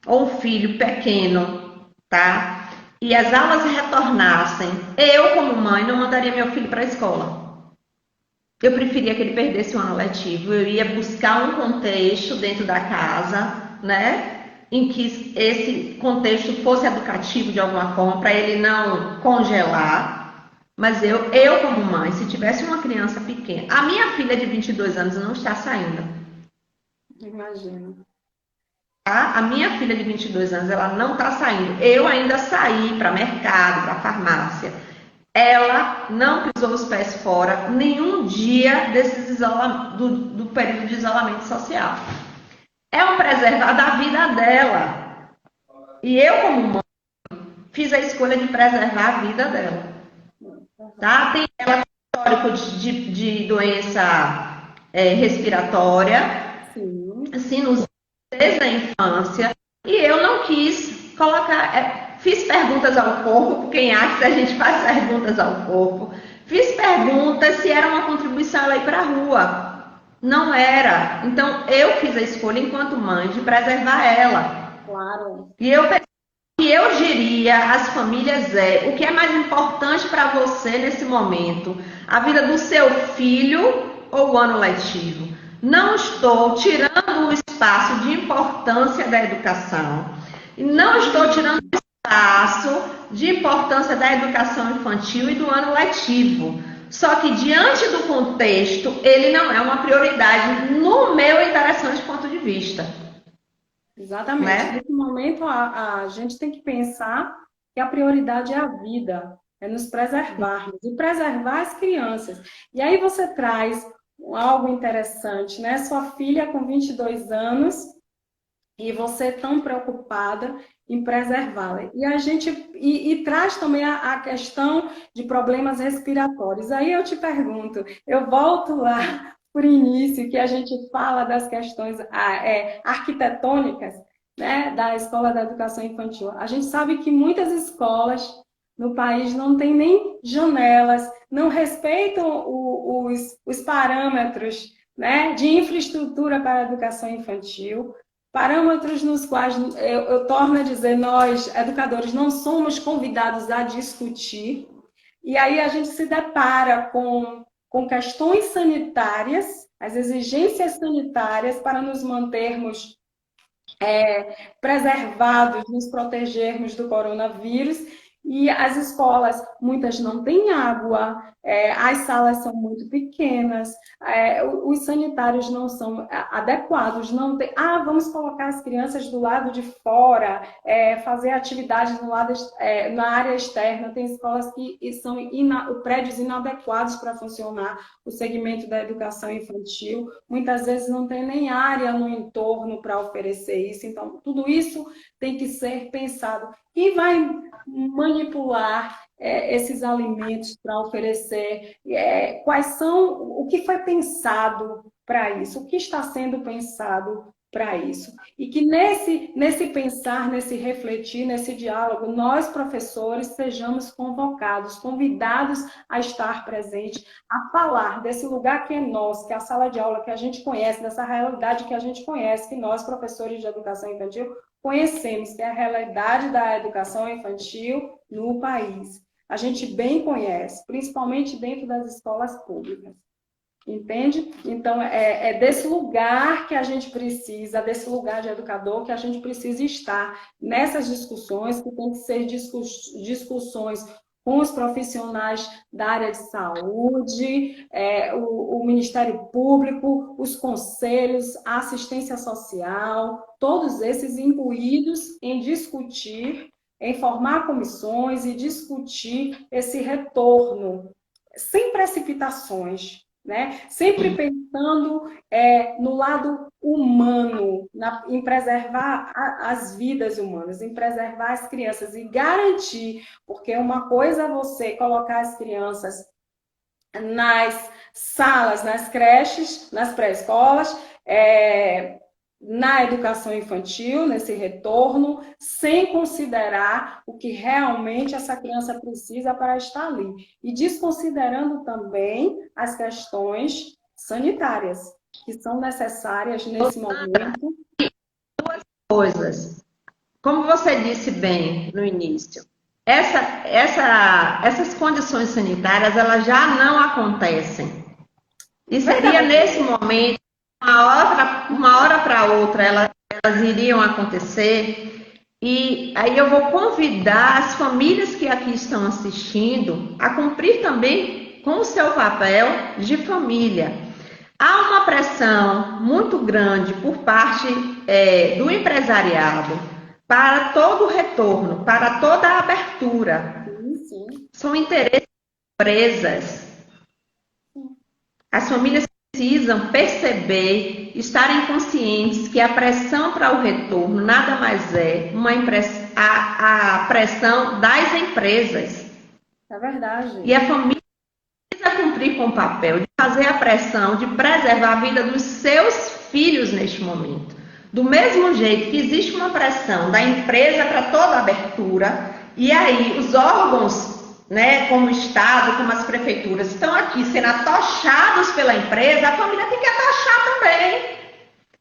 ou um filho pequeno, tá? E as aulas retornassem, eu como mãe não mandaria meu filho para a escola. Eu preferia que ele perdesse o ano letivo. Eu ia buscar um contexto dentro da casa, né? Em que esse contexto fosse educativo de alguma forma, para ele não congelar. Mas eu como mãe, se tivesse uma criança pequena, a minha filha de 22 anos não está saindo. Imagino. Tá? A minha filha de 22 anos, ela não está saindo. Eu ainda saí para mercado, para farmácia. Ela não pisou os pés fora nenhum dia do período de isolamento social. É um preservar da vida dela. E eu, como mãe, fiz a escolha de preservar a vida dela. Tá? Ela tem histórico de doença respiratória, sinusite desde a infância, e eu não quis colocar. Fiz perguntas ao corpo, quem acha que a gente faz perguntas ao corpo. Fiz perguntas se era uma contribuição ela ir para a rua. Não era. Então, eu fiz a escolha, enquanto mãe, de preservar ela. Claro. E eu pensei que eu diria às famílias o que é mais importante para você nesse momento? A vida do seu filho ou o ano letivo? Não estou tirando o espaço de importância da educação. E não estou tirando o espaço de importância da educação infantil e do ano letivo. Só que diante do contexto, ele não é uma prioridade no meu interessante ponto de vista. Exatamente. Né? Nesse momento, a gente tem que pensar que a prioridade é a vida, é nos preservarmos e preservar as crianças. E aí você traz algo interessante, né? Sua filha com 22 anos e você tão preocupada em preservá-la. E a gente traz também a questão de problemas respiratórios. Aí eu te pergunto, eu volto lá por início, que a gente fala das questões arquitetônicas, né, da Escola da Educação Infantil. A gente sabe que muitas escolas no país não têm nem janelas, não respeitam os parâmetros, né, de infraestrutura para a educação infantil, parâmetros nos quais eu torno a dizer, nós, educadores, não somos convidados a discutir, e aí a gente se depara com questões sanitárias, as exigências sanitárias para nos mantermos preservados, nos protegermos do coronavírus, e as escolas, muitas não têm água, as salas são muito pequenas, os sanitários não são adequados, não tem, vamos colocar as crianças do lado de fora, fazer atividades na área externa, tem escolas que são prédios inadequados para funcionar o segmento da educação infantil, muitas vezes não tem nem área no entorno para oferecer isso, então tudo isso tem que ser pensado. Quem vai manipular esses alimentos para oferecer? Quais são, o que foi pensado para isso? O que está sendo pensado para isso? E que nesse pensar, nesse refletir, nesse diálogo, nós, professores, sejamos convocados, convidados a estar presentes, a falar desse lugar que é nosso, que é a sala de aula que a gente conhece, dessa realidade que a gente conhece, que nós, professores de educação infantil, conhecemos, que é a realidade da educação infantil no país. A gente bem conhece, principalmente dentro das escolas públicas. Entende? Então, é desse lugar que a gente precisa, desse lugar de educador que a gente precisa estar nessas discussões, que tem que ser discussões com os profissionais da área de saúde, o Ministério Público, os conselhos, a assistência social, todos esses imbuídos em discutir, em formar comissões e discutir esse retorno, sem precipitações, né? Sempre pensando no lado humano, em preservar as vidas humanas, em preservar as crianças e garantir, porque uma coisa é você colocar as crianças nas salas, nas creches, nas pré-escolas, na educação infantil, nesse retorno, sem considerar o que realmente essa criança precisa para estar ali. E desconsiderando também as questões sanitárias, que são necessárias nesse momento. Duas coisas. Como você disse bem no início, essas condições sanitárias elas já não acontecem. E seria nesse momento, uma hora para outra, elas iriam acontecer. E aí eu vou convidar as famílias que aqui estão assistindo a cumprir também com o seu papel de família. Há uma pressão muito grande por parte do empresariado para todo o retorno, para toda a abertura. Sim. São interesses de empresas. As famílias precisam perceber, estarem conscientes que a pressão para o retorno nada mais é a pressão das empresas. É verdade. E a família precisa cumprir com o papel de fazer a pressão, de preservar a vida dos seus filhos neste momento. Do mesmo jeito que existe uma pressão da empresa para toda a abertura, e aí os órgãos, né, como o Estado, como as prefeituras, estão aqui sendo atochados pela empresa, a família tem que atochar também.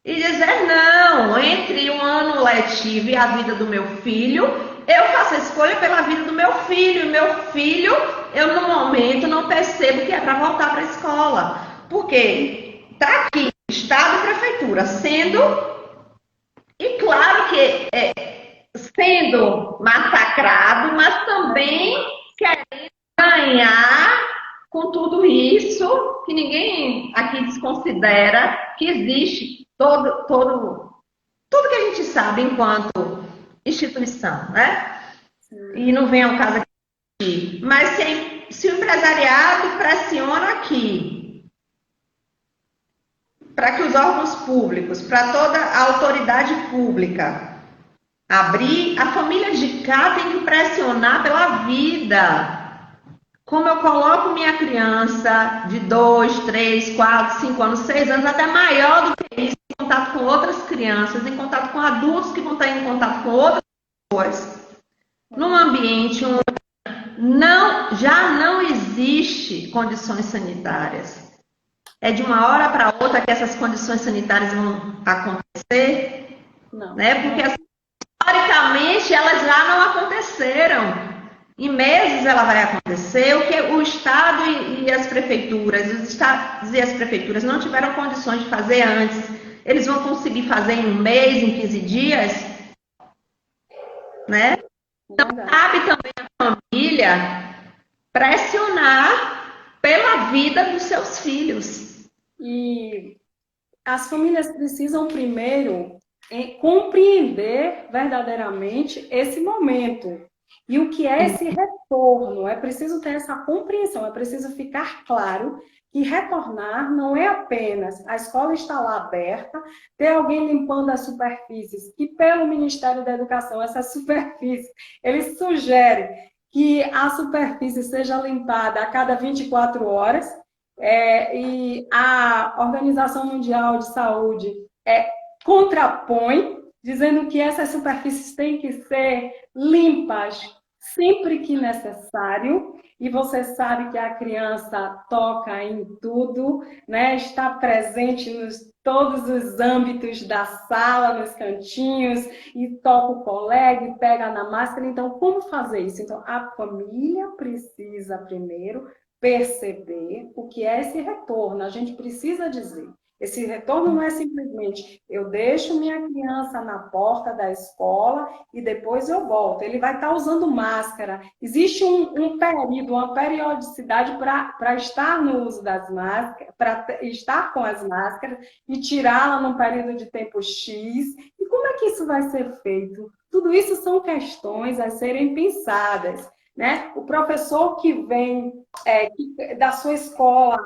E dizer, não, entre um ano letivo e a vida do meu filho, eu faço a escolha pela vida do meu filho. E meu filho, eu no momento não percebo que é para voltar para a escola. Porque está aqui, Estado e prefeitura, e claro que sendo massacrado, mas também querendo ganhar com tudo tudo isso que ninguém aqui desconsidera, que existe tudo que a gente sabe enquanto instituição, né? E não vem ao caso aqui. Mas se o empresariado pressiona aqui para que os órgãos públicos, para toda a autoridade pública abrir, a família de cá tem que pressionar pela vida. Como eu coloco minha criança de 2, 3, 4, 5 anos, 6 anos, até maior do que isso, em contato com outras crianças, em contato com adultos que vão estar em contato com outras pessoas, num ambiente onde já não existe condições sanitárias. É de uma hora para outra que essas condições sanitárias vão acontecer, né? Porque historicamente elas já não aconteceram. Em meses ela vai acontecer. O que o Estado e as prefeituras, os estados e as prefeituras não tiveram condições de fazer antes, eles vão conseguir fazer em um mês, em 15 dias, né? Então cabe também à família pressionar pela vida dos seus filhos. E as famílias precisam primeiro compreender verdadeiramente esse momento. E o que é esse retorno? É preciso ter essa compreensão, é preciso ficar claro que retornar não é apenas a escola estar lá aberta, ter alguém limpando as superfícies, e pelo Ministério da Educação, essas superfícies, eles sugerem que a superfície seja limpada a cada 24 horas, e a Organização Mundial de Saúde contrapõe, dizendo que essas superfícies têm que ser limpas sempre que necessário, e você sabe que a criança toca em tudo, né? Está presente nos todos os âmbitos da sala, nos cantinhos, e toca o colega e pega na máscara. Então, como fazer isso? Então, a família precisa primeiro perceber o que é esse retorno. A gente precisa dizer. Esse retorno não é simplesmente eu deixo minha criança na porta da escola e depois eu volto. Ele vai estar usando máscara. Existe um período, uma periodicidade para estar no uso das máscaras, para estar com as máscaras e tirá-la num período de tempo X. E como é que isso vai ser feito? Tudo isso são questões a serem pensadas, né? O professor que vem da sua escola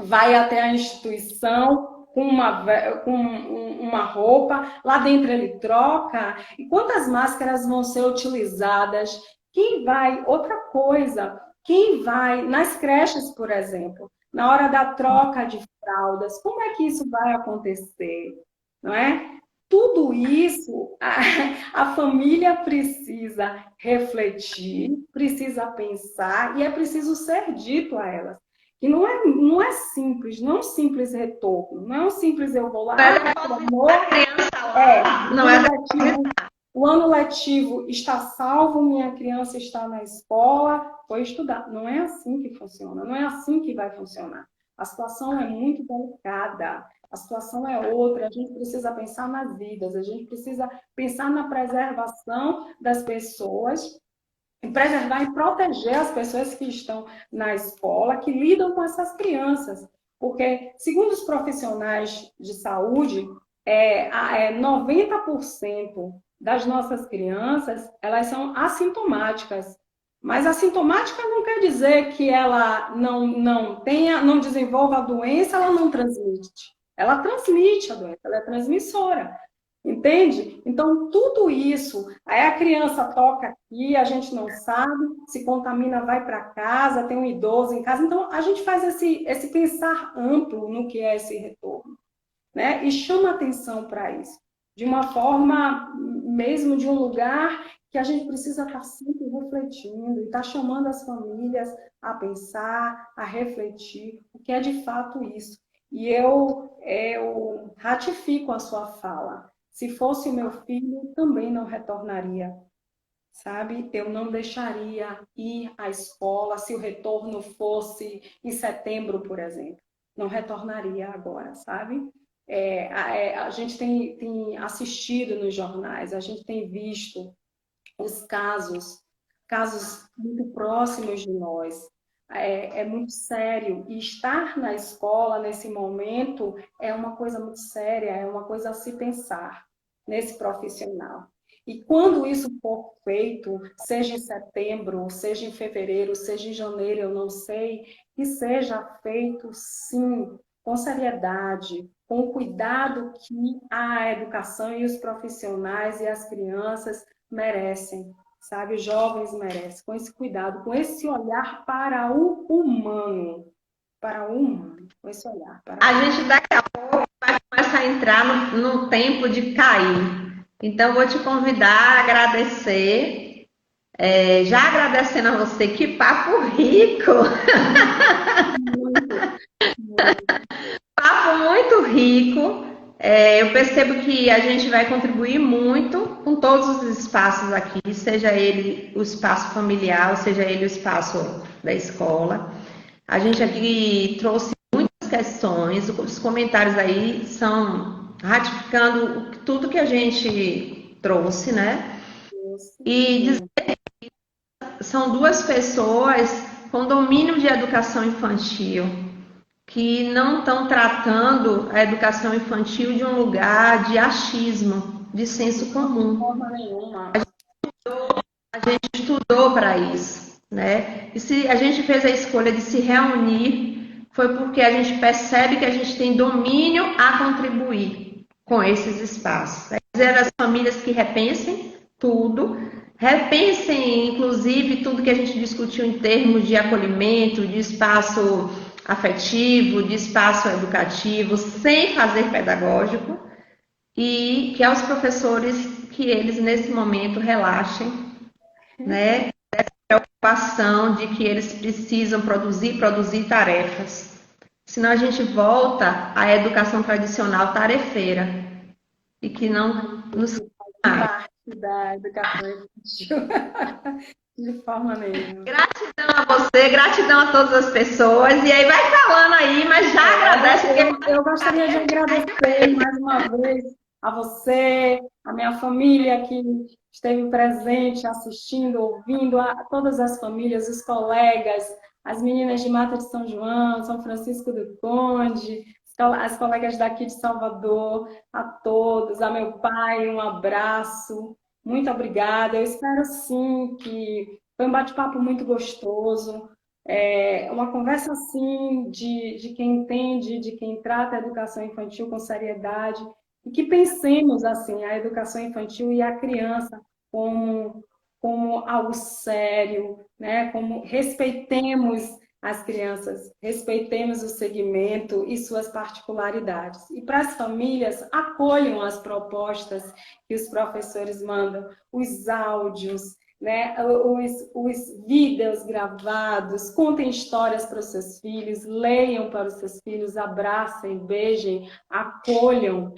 vai até a instituição com uma roupa, lá dentro ele troca. E quantas máscaras vão ser utilizadas? Quem vai? Outra coisa, quem vai nas creches, por exemplo, na hora da troca de fraldas, como é que isso vai acontecer? Não é? Tudo isso a família precisa refletir, precisa pensar e é preciso ser dito a elas. E não é simples, não é um simples retorno, não é um simples eu vou lá, o ano letivo está salvo, minha criança está na escola, foi estudar. Não é assim que funciona, não é assim que vai funcionar. A situação é muito delicada, a situação é outra, a gente precisa pensar nas vidas, a gente precisa pensar na preservação das pessoas, preservar e proteger as pessoas que estão na escola, que lidam com essas crianças. Porque, segundo os profissionais de saúde, 90% das nossas crianças, elas são assintomáticas. Mas assintomática não quer dizer que ela não desenvolva a doença, ela não transmite. Ela transmite a doença, ela é transmissora. Entende? Então, tudo isso, aí a criança toca aqui, a gente não sabe, se contamina, vai para casa, tem um idoso em casa. Então, a gente faz esse pensar amplo no que é esse retorno, né? E chama atenção para isso, de uma forma mesmo de um lugar que a gente precisa estar sempre refletindo e estar chamando as famílias a pensar, a refletir o que é de fato isso. E eu ratifico a sua fala. Se fosse o meu filho, também não retornaria, sabe? Eu não deixaria ir à escola se o retorno fosse em setembro, por exemplo. Não retornaria agora, sabe? A gente tem assistido nos jornais, a gente tem visto os casos muito próximos de nós. é muito sério. E estar na escola nesse momento é uma coisa muito séria, é uma coisa a se pensar nesse profissional. E quando isso for feito, seja em setembro, seja em fevereiro, seja em janeiro, eu não sei, que seja feito, sim, com seriedade, com o cuidado que a educação e os profissionais e as crianças merecem, sabe? Os jovens merecem, com esse cuidado, com esse olhar para o humano, com esse olhar para o A humano. gente daqui a pouco vai começar a entrar no tempo de cair. Então, vou te convidar a agradecer. Já agradecendo a você, que papo rico! Muito, muito. Papo muito rico. Eu percebo que a gente vai contribuir muito com todos os espaços aqui, seja ele o espaço familiar, ou seja ele o espaço da escola. A gente aqui trouxe muitas questões, os comentários aí são ratificando tudo que a gente trouxe, né? E são duas pessoas com domínio de educação infantil, que não estão tratando a educação infantil de um lugar de achismo, de senso De comum. forma nenhuma. A gente estudou para isso, né? E se a gente fez a escolha de se reunir, foi porque a gente percebe que a gente tem domínio a contribuir com esses espaços. É dizer às famílias que repensem tudo, repensem inclusive tudo que a gente discutiu em termos de acolhimento, de espaço afetivo, de espaço educativo, sem fazer pedagógico, e que aos professores que eles nesse momento relaxem, né? Preocupação de que eles precisam produzir tarefas. Senão a gente volta à educação tradicional tarefeira e que não nos Parte da educação infantil. De forma nenhuma. Gratidão a você, gratidão a todas as pessoas. E aí vai falando aí, mas já agradece. Eu gostaria de agradecer mais uma vez a você, a minha família que esteve presente, assistindo, ouvindo, a todas as famílias, os colegas, as meninas de Mata de São João, São Francisco do Conde, as colegas daqui de Salvador, a todos, a meu pai, um abraço. Muito obrigada. Eu espero sim que foi um bate-papo muito gostoso. Uma conversa assim de quem entende, de quem trata a educação infantil com seriedade, e que pensemos assim a educação infantil e a criança como algo sério, né? Como respeitemos as crianças, respeitemos o segmento e suas particularidades. E para as famílias, acolham as propostas que os professores mandam, os áudios, né, os vídeos gravados, contem histórias para os seus filhos, leiam para os seus filhos, abracem, beijem, acolham.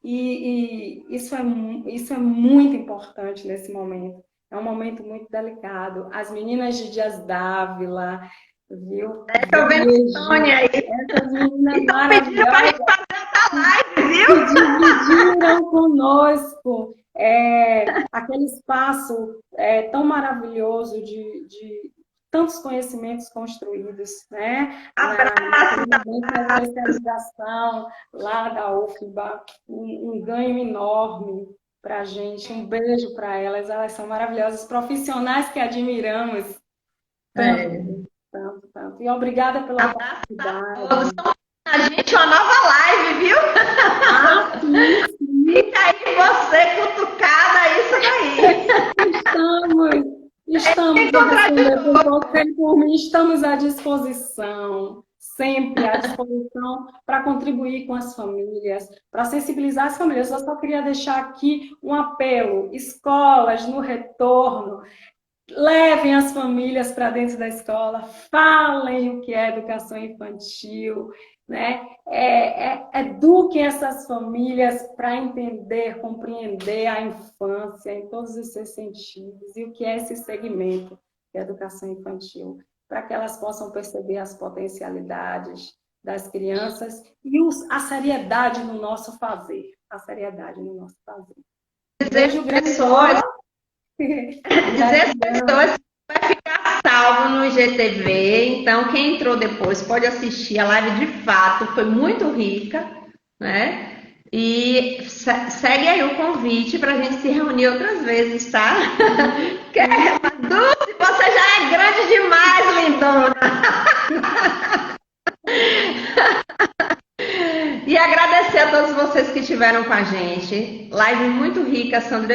Isso é muito importante nesse momento. É um momento muito delicado. As meninas de Dias Dávila, viu? Estou vendo a Sônia aí. Essas meninas Então pediram para a gente fazer essa live, viu? que dividiram conosco aquele espaço tão maravilhoso de tantos conhecimentos construídos, né? Na especialização lá da UFBA, um ganho enorme para a gente. Um beijo para elas são maravilhosas, profissionais que admiramos tanto, tanto, tanto. E obrigada pela oportunidade. A gente uma nova live, viu? Sim. Fica aí você cutucada, isso daí. Estamos a responder por você e por mim, estamos à disposição, sempre à disposição para contribuir com as famílias, para sensibilizar as famílias. Eu só queria deixar aqui um apelo: escolas no retorno, levem as famílias para dentro da escola, falem o que é educação infantil, né? Eduquem essas famílias para entender, compreender a infância em todos os seus sentidos e o que é esse segmento de educação infantil, para que elas possam perceber as potencialidades das crianças e a seriedade no nosso fazer. A seriedade no nosso fazer. Dizer às pessoas que vai ficar salvo no IGTV, então quem entrou depois pode assistir. A live de fato foi muito rica, né? E segue aí o convite para a gente se reunir outras vezes, tá? Dulce, você já é grande demais, lindona! E agradecer a todos vocês que estiveram com a gente. Live muito rica, Sandra.